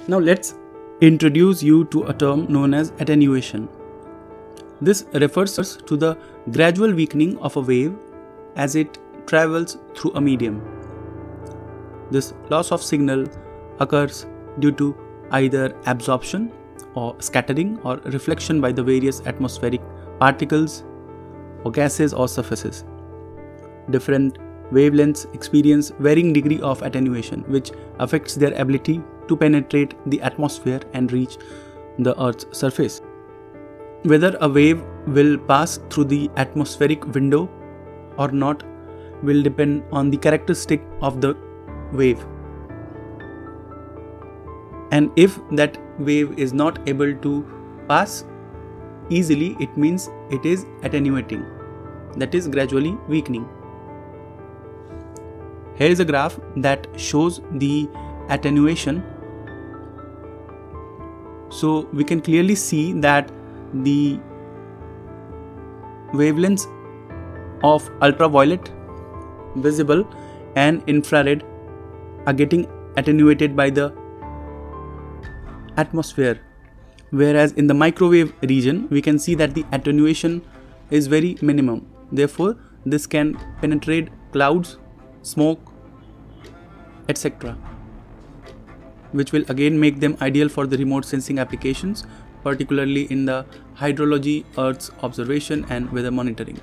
Now let's introduce you to a term known as attenuation. This refers to the gradual weakening of a wave as it travels through a medium. This loss of signal occurs due to either absorption or scattering or reflection by the various atmospheric particles or gases or surfaces. Different wavelengths experience varying degree of attenuation, which affects their ability to penetrate the atmosphere and reach the Earth's surface. Whether a wave will pass through the atmospheric window or not will depend on the characteristic of the wave. And if that wave is not able to pass easily, it means it is attenuating, that is gradually weakening. Here is a graph that shows the attenuation. So we can clearly see that the wavelengths of ultraviolet, visible and infrared are getting attenuated by the atmosphere, whereas in the microwave region we can see that the attenuation is very minimum. Therefore, this can penetrate clouds, smoke, etc., which will again make them ideal for the remote sensing applications, particularly in the hydrology, Earth's observation and weather monitoring.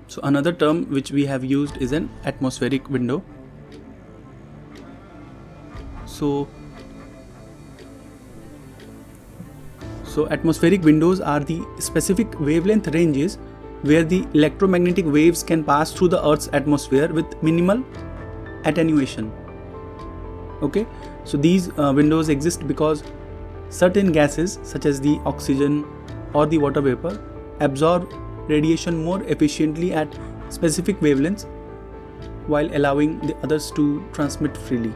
So another term which we have used is an atmospheric window. So atmospheric windows are the specific wavelength ranges where the electromagnetic waves can pass through the Earth's atmosphere with minimal attenuation. Okay, so these windows exist because certain gases such as the oxygen or the water vapor absorb radiation more efficiently at specific wavelengths while allowing the others to transmit freely.